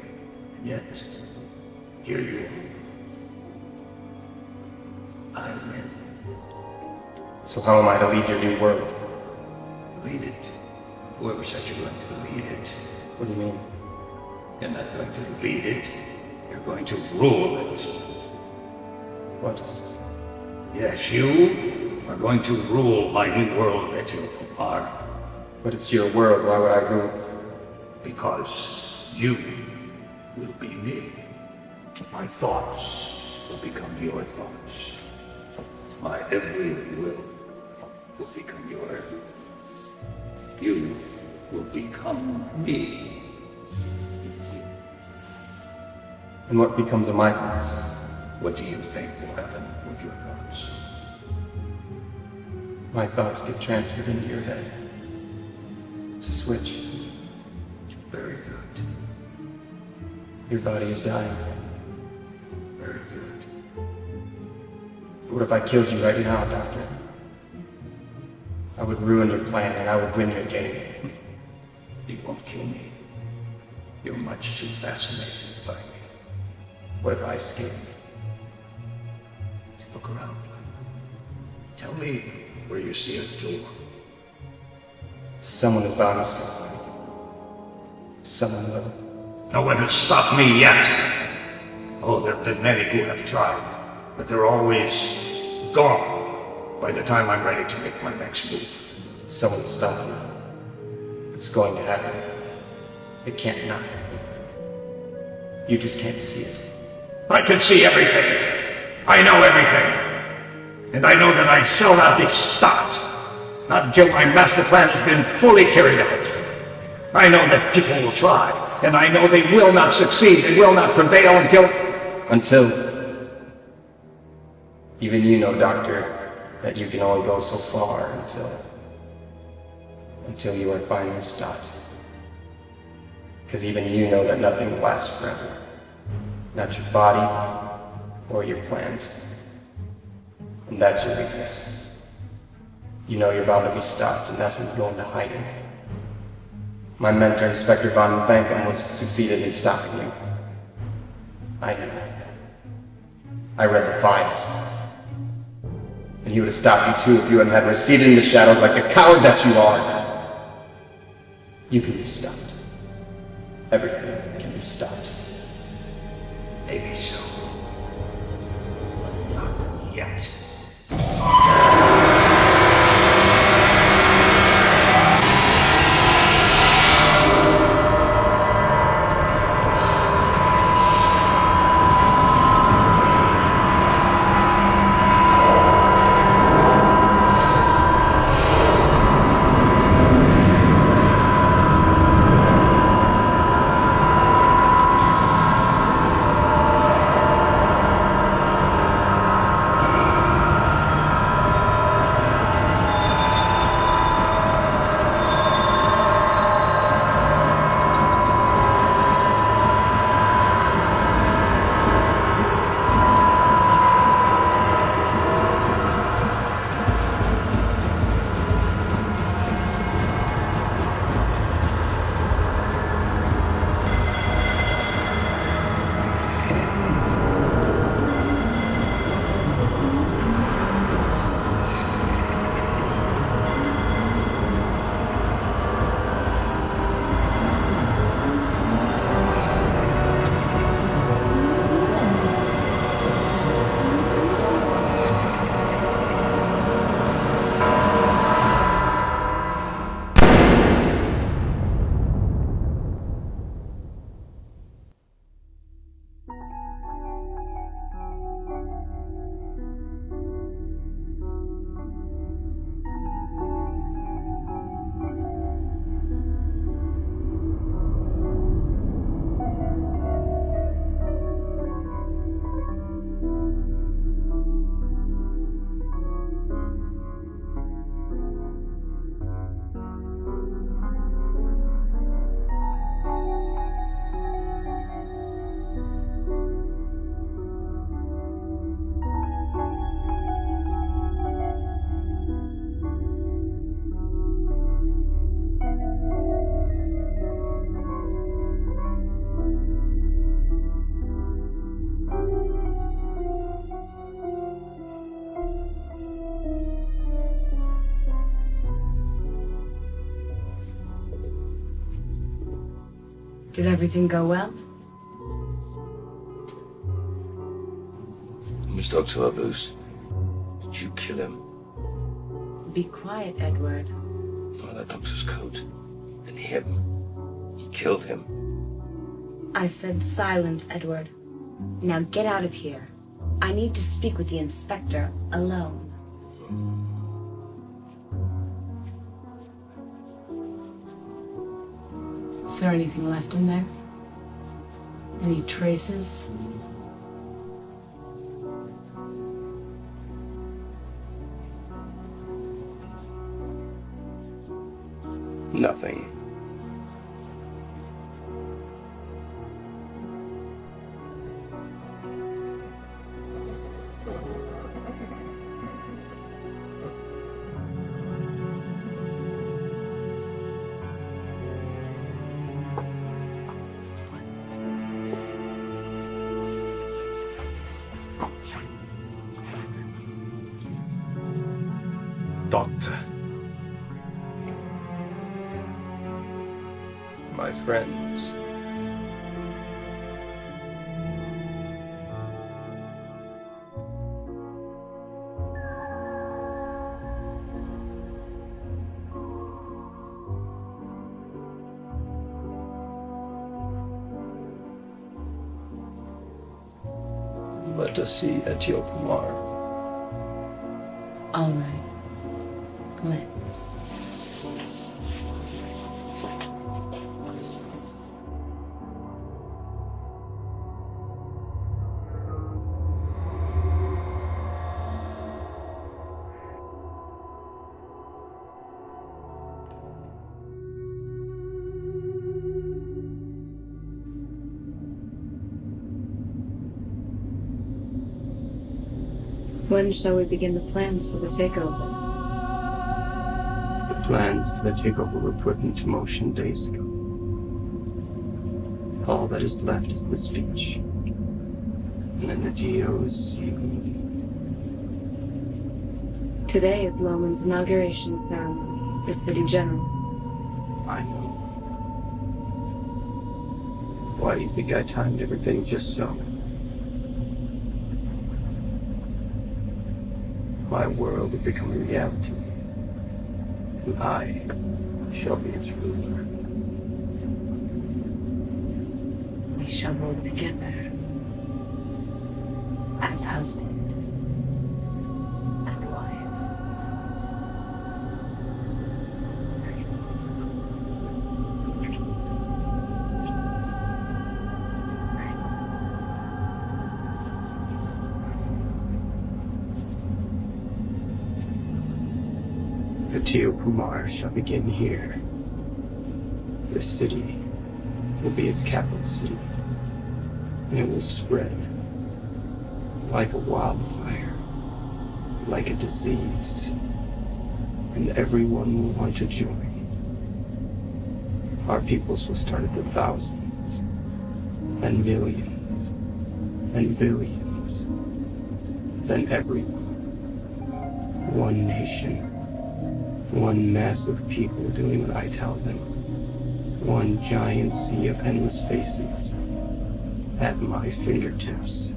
And yet, here you are. I win. So how am I to lead your new world? Lead it. Whoever said you're going to lead it. What do you mean? You're not going to lead it. You're going to rule it. What? Yes, you are going to rule my new world, Etiel Pomar. But it's your world. Why would I rule? Because you will be me. My thoughts will become your thoughts. My every will become yours. You will become me. And what becomes of my thoughts? What do you think will happen with your thoughts? My thoughts get transferred into your head. It's a switch. Very good. Your body is dying. Very good. What if I killed you right now, Doctor? I would ruin your plan and I would win your game. You won't kill me. You're much too fascinated by me. What if I escape? Look around. Tell me where you see a door. Someone is bound to stop me. Someone will. No one has stopped me yet. Oh, there have been many who have tried, but they're always gone by the time I'm ready to make my next move. Someone will stop you. It's going to happen. It can't not happen. You just can't see it. I can see everything. I know everything. And I know that I shall not be stopped. Not until my master plan has been fully carried out. I know that people will try. And I know they will not succeed. They will not prevail until... Even you know, Doctor, that you can only go so far until you are finally stopped. Because even you know that nothing will last forever. Not your body or your plans. And that's your weakness. You know you're bound to be stopped, and that's when you go into hiding. My mentor, Inspector Von Vank, almost succeeded in stopping you. I knew. I read the files. And he would have stopped you too if you hadn't had receded in the shadows like the coward that you are. You can be stopped. Everything can be stopped. Maybe so. But not yet. Did everything go well? Miss Dr. Labus, did you kill him? Be quiet, Edward. Oh, that doctor's coat. And him. He killed him. I said silence, Edward. Now get out of here. I need to speak with the inspector alone. Is there anything left in there? Any traces? Nothing. Doctor. My friends. Let us see Etiopamar. All right. Let's. When shall we begin the plans for the takeover? The plans for the takeover were put into motion days ago. All that is left is the speech. And then the deal is sealed. Today is Loman's inauguration ceremony for City General. I know. Why do you think I timed everything just so? My world will become a reality, and I shall be its ruler. We shall rule together as husband and wife. Etiopamar shall begin here. This city will be its capital city, and it will spread like a wildfire, like a disease, and everyone will want to join. Our peoples will start at the thousands, and millions, and billions, then everyone. One nation. One mass of people doing what I tell them. One giant sea of endless faces at my fingertips,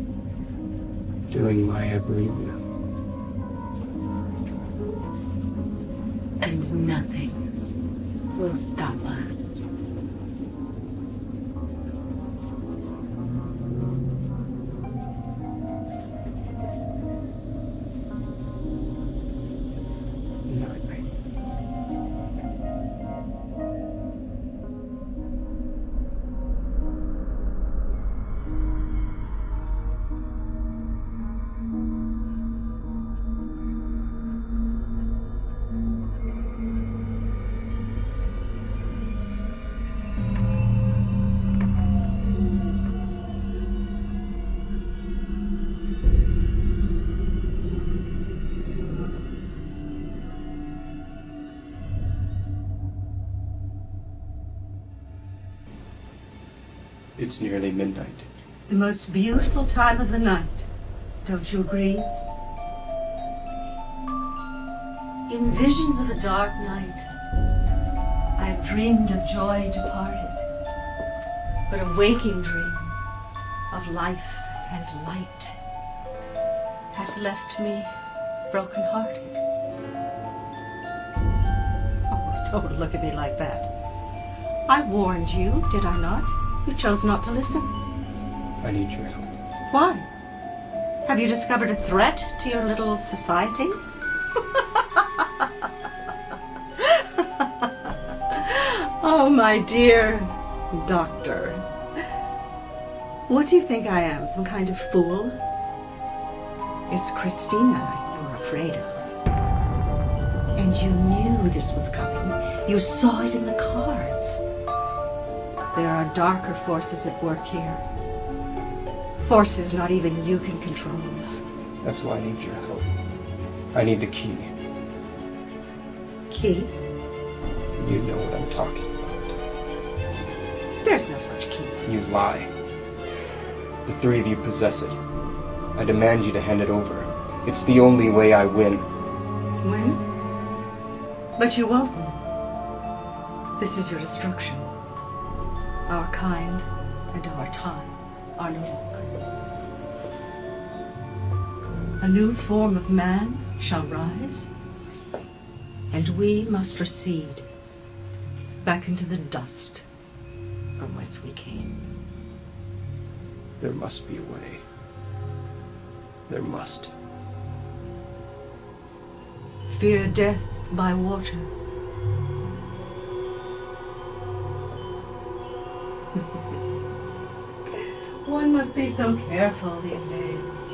doing my every will. And nothing will stop us. It's nearly midnight. The most beautiful time of the night. Don't you agree? In visions of a dark night, I've dreamed of joy departed. but a waking dream of life and light has left me broken-hearted. Oh, don't look at me like that. I warned you, did I not? You chose not to listen. I need your help. Why? Have you discovered a threat to your little society? Oh, my dear doctor. What do you think I am, some kind of fool? It's Christina you're afraid of. And you knew this was coming. You saw it in the cards. There are darker forces at work here. Forces not even you can control. That's why I need your help. I need the key. Key? You know what I'm talking about. There's no such key. You lie. The three of you possess it. I demand you to hand it over. It's the only way I win. Win? But you won't win. This is your destruction. Our kind and our time are no longer. A new form of man shall rise, and we must recede back into the dust from whence we came. There must be a way. There must. Fear death by water. One must be so careful these days.